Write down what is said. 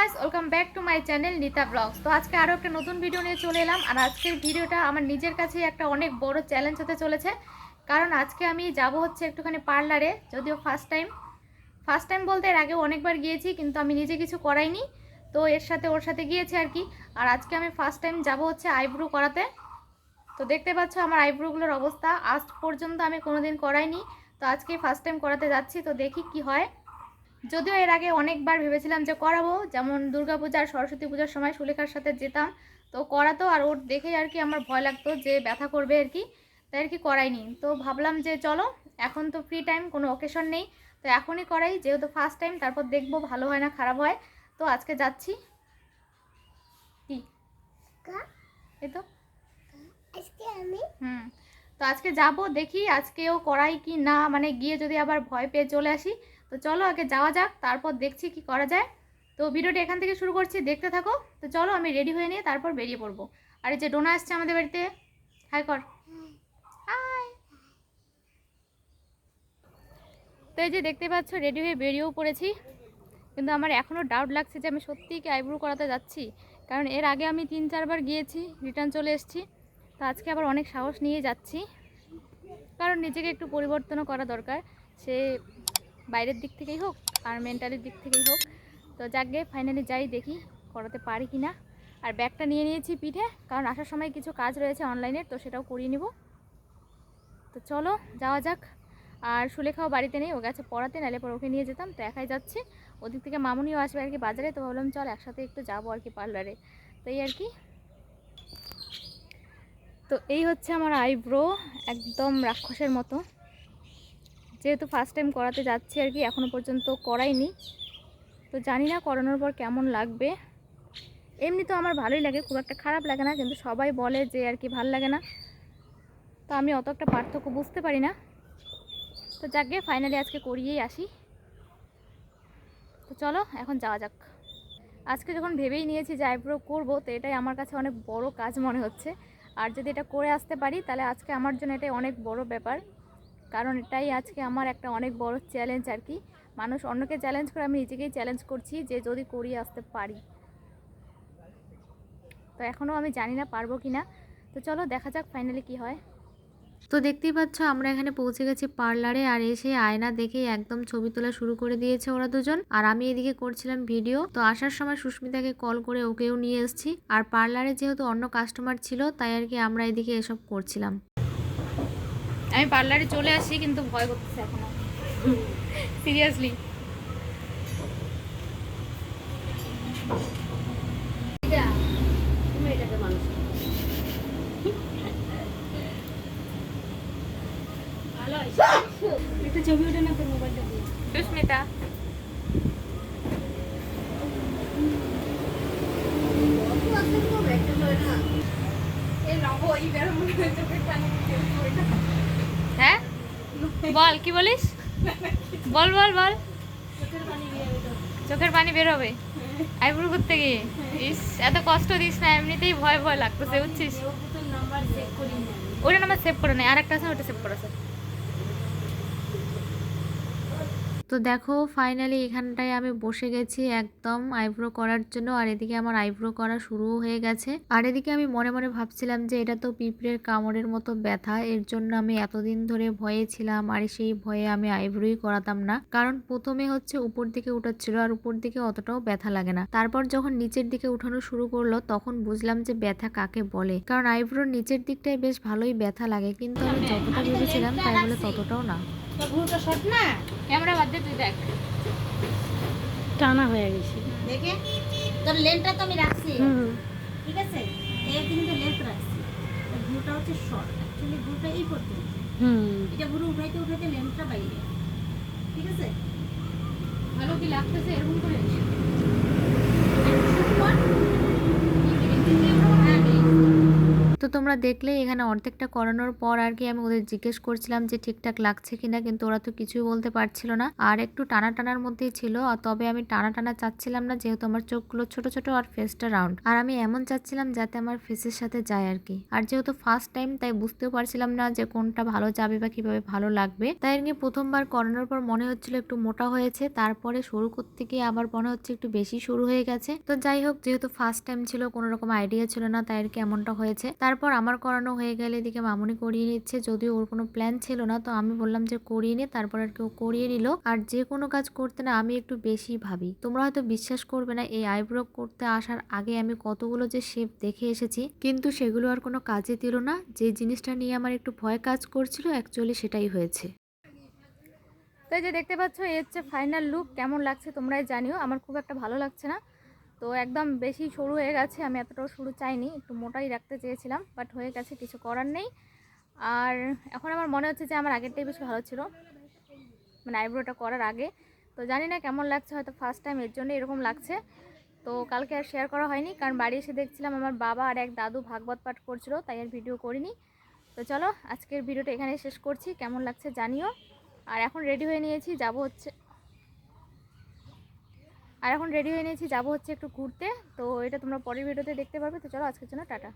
Guys, welcome back to my channel Nita vlogs. তো আজকে আরও একটা নতুন ভিডিও নিয়ে চলে এলাম। আর আজকের ভিডিওটা আমার নিজের কাছে একটা অনেক বড় চ্যালেঞ্জ হতে চলেছে, কারণ আজকে আমি যাব হচ্ছে একটুখানি পার্লারে। যদিও ফার্স্ট টাইম বলতে এর আগেও অনেকবার গিয়েছি, কিন্তু আমি নিজে কিছু করাইনি, তো ওর সাথে গিয়েছি আর কি। আর আজকে আমি ফার্স্ট টাইম যাব হচ্ছে আইব্রো করাতে। তো দেখতে পাচ্ছ আমার আইব্রোগুলোর অবস্থা, আজ পর্যন্ত আমি কোনোদিন করাইনি, তো আজকে ফার্স্ট টাইম করাতে যাচ্ছি। তো দেখি কি হয়। যদিও এর আগে অনেকবার ভেবেছিলাম যে করাবো, যেমন দুর্গাপূজা আর সরস্বতী পূজার সময় সুলেখার সাথে যেতাম, তো করাতো। আর ওর দেখেই আর কি আমার ভয় লাগতো যে ব্যথা করবে আর কি, তাই আর কি করাইনি। তো ভাবলাম যে চলো, এখন তো ফ্রি টাইম, কোনো অকেশন নেই, তো এখনই করাই, যেহেতু ফার্স্ট টাইম, তারপর দেখবো ভালো হয় না খারাপ হয়। তো আজকে যাচ্ছি। কি এই তো তো আজকে যাব, দেখি আজকেও করাই কি না, মানে গিয়ে যদি আবার ভয় পেয়ে চলে আসি। তো চলো আগে যাওয়া যাক, তারপর দেখছি কি করা যায়। তো ভিডিওটা এখান থেকে শুরু করছি, দেখতে থাকো। তো চলো আমি রেডি হয়ে নিয়ে তারপর বেরিয়ে পড়বো। আর এই যে ডোনা আসছে আমাদের বাড়িতে, হাই কর, হাই। তো এই যে দেখতে পাচ্ছ রেডি হয়ে বেরিয়েও পড়েছি, কিন্তু আমার এখনও ডাউট লাগছে যে আমি সত্যিই কি আইব্রো করাতে যাচ্ছি। কারণ এর আগে আমি 3-4 বার গিয়েছি, রিটার্ন চলে এসেছি। তো আজকে আবার অনেক সাহস নিয়ে যাচ্ছি, কারণ নিজেকে একটু পরিবর্তনও করা দরকার, সে বাইরের দিক থেকেই হোক আর মেন্টালির দিক থেকেই হোক। তো যাকে ফাইনালি যাই, দেখি করাতে পারি কি না। আর ব্যাগটা নিয়ে নিয়েছি পিঠে, কারণ আসার সময় কিছু কাজ রয়েছে অনলাইনের, তো সেটাও করিয়ে নিব। তো চলো যাওয়া যাক। আর সুলেখাও বাড়িতে নেই, ও গেছে পড়াতে, নাহলে পর ওকে নিয়ে যেতাম। তো একাই যাচ্ছি, ওদিক থেকে মামুনিও আসবে আর কি বাজারে। তো ভাবলাম চল একসাথে একটু যাবো আর কি পার্লারে, তো এই আর কি। তো এই হচ্ছে আমার আইব্রো, একদম রাক্ষসের মতো। যেহেতু ফার্স্ট টাইম করাতে যাচ্ছি আর কি, এখনও পর্যন্ত করাইনি, তো জানি না করানোর পর কেমন লাগবে। এমনি তো আমার ভালোই লাগে, খুব একটা খারাপ লাগে না, কিন্তু সবাই বলে যে আর কি ভাল লাগে না, তো আমি অত একটা পার্থক্য বুঝতে পারি না। তো যাকে ফাইনালি আজকে করিয়েই আসি। তো চলো এখন যাওয়া যাক। আজকে যখন ভেবেই নিয়েছি যে আইব্রো করবো, তো এটাই আমার কাছে অনেক বড় কাজ মনে হচ্ছে। আর যদি এটা করে আসতে পারি, তাহলে আজকে আমার জন্য এটাই অনেক বড় ব্যাপার, কারণ এটাই আজকে আমার একটা অনেক বড় চ্যালেঞ্জ আর কি। মানুষ অন্যকে চ্যালেঞ্জ করে, আমি নিজেকেই চ্যালেঞ্জ করছি যে যদি করিয়ে আসতে পারি। তো এখনও আমি জানি না পারবো কি না, তো চলো দেখা যাক ফাইনালি কি হয়। তো দেখতেই পাচ্ছ আমরা এখানে পৌঁছে গেছি পার্লারে। আর এসে আয়না দেখেই একদম ছবি তোলা শুরু করে দিয়েছে ওরা দুজন। আর আমি এদিকে করছিলাম ভিডিও। তো আসার সময় সুস্মিতাকে কল করে ওকেও নিয়ে এসেছি। আর পার্লারে যেহেতু অন্য কাস্টমার ছিল, তাই আর কি আমরা এদিকে এসব করছিলাম। আমি পার্লারে চলে আসি, কিন্তু ভয় করতেছে এখনো, সিরিয়াসলি। একটা ছবি ওঠে না তোর মোবাইলটা দিয়ে? সুস্মিতা, হ্যাঁ বল, কি বলিস? বল বল বল। চোখের পানি বের হবে আইব্রো করতে গিয়ে? ইস, এত কষ্ট দিস না, এমনিতেই ভয় ভয় লাগতেছে বুঝছিস। ওটা নাম্বার সেভ করে নেই, আর একটা আছে ওটা সেভ করেছে। তো দেখো ফাইনালি এখানটায় আমি বসে গেছি একদম আইব্রো করার জন্য। আর এদিকে আমার আইব্রো করা শুরু হয়ে গেছে। আর এদিকে আমি মনে মনে ভাবছিলাম যে এটা তো পিঁপড়ের কামড়ের মতো ব্যথা, এর জন্য আমি এতদিন ধরে ভয়ে ছিলাম। আর সেই ভয়ে আমি আইব্রোই করাতাম না, কারণ প্রথমে হচ্ছে উপর দিকে উঠাচ্ছিল, আর উপর দিকে অতটাও ব্যথা লাগে না। তারপর যখন নিচের দিকে উঠানো শুরু করলো, তখন বুঝলাম যে ব্যথা কাকে বলে। কারণ আইব্রোর নিচের দিকটায় বেশ ভালোই ব্যথা লাগে, কিন্তু আমি যতটা ভেবেছিলাম তাই বলে ততটাও না। ভুরুটা শর্ট না, ক্যামেরা বাদ দে, তুই দেখ। টানা হয়ে গেছে। দেখে তোর লেন্থটা তো আমি রাখছি, ঠিক আছে? এই কিন্তু লেন্থ রাখছি, ভুরুটা হচ্ছে শর্ট, অ্যাকচুয়ালি ভুরুটা এই করতে হবে। এটা ভুরু উঠাইতে উঠাইতে লেন্থটা বাইরে, ঠিক আছে? ভালো কি লাগতেছে এরকম করে? তো তোমরা দেখলে এখানে অর্ধেকটা করানোর পর আর কি আমি ওদের জিজ্ঞেস করছিলাম যে ঠিকঠাক লাগছে কিনা, কিন্তু ওরা তো কিছুই বলতে পারছিল না, আর একটু টানা টানার মধ্যেই ছিল। তবে আমি টানা টানা চাচ্ছিলাম না, যেহেতু আমার চোখগুলো ছোট ছোট আর ফেসটা রাউন্ড, আর আমি এমন চাচ্ছিলাম যাতে আমার ফেসের সাথে যায় আর কি। আর যেহেতু ফার্স্ট টাইম তাই বুঝতেও পারছিলাম না যে কোনটা ভালো যাবে বা কিভাবে ভালো লাগবে। তাই আর কি প্রথমবার করানোর পর মনে হচ্ছিল একটু মোটা হয়েছে, তারপরে শুরু করতে গিয়ে আবার মনে হচ্ছে একটু বেশি শুরু হয়ে গেছে। তো যাই হোক, যেহেতু ফার্স্ট টাইম ছিল, কোনো রকম আইডিয়া ছিল না, তাই আর কি এমনটা হয়েছে। তারপর আমার করানো হয়ে গেলে এদিকে মামুনি করিয়ে নিচ্ছে, যদিও ওর কোনো প্ল্যান ছিল না, তো আমি বললাম যে করিয়ে নে, তারপর আর কি ও করিয়ে নিল। আর যে কোনো কাজ করতে না আমি একটু বেশি ভাবি, তোমরা হয়তো বিশ্বাস করবে না, এই আইব্রো করতে আসার আগে আমি কতগুলো যে শেপ দেখে এসেছি, কিন্তু সেগুলো আর কোনো কাজে দিল না। যে জিনিসটা নিয়ে আমার একটু ভয় কাজ করছিল অ্যাকচুয়ালি সেটাই হয়েছে। তো এই যে দেখতে পাচ্ছ, এই হচ্ছে ফাইনাল লুক। কেমন লাগছে তোমরাই জানিও, আমার খুব একটা ভালো লাগছে না। তো একদম বেশি সরু হয়ে গেছে, আমি এতটাও সরু চাইনি, একটু মোটাই রাখতে চেয়েছিলাম, বাট হয়ে গেছে, কিছু করার নেই। আর এখন আমার মনে হচ্ছে যে আমার আগেরটাই বেশি ভালো ছিল, মানে আইব্রোটা করার আগে। তো জানি না কেমন লাগছে, হয়তো ফার্স্ট টাইম এর জন্য এরকম লাগছে। তো কালকে আর শেয়ার করা হয়নি, কারণ বাড়ি এসে দেখছিলাম আমার বাবা আর এক দাদু ভাগবত পাঠ করছিল, তাই আর ভিডিও করিনি। তো চলো আজকের ভিডিওটা এখানে শেষ করছি, কেমন লাগছে জানিও। আর এখন রেডি হয়ে নিয়েছি, যাব হচ্ছে একটু ঘুরতে। তো এটা তোমরা পরের ভিডিওতে দেখতে পারবে। তো চলো আজকের জন্য টাটা।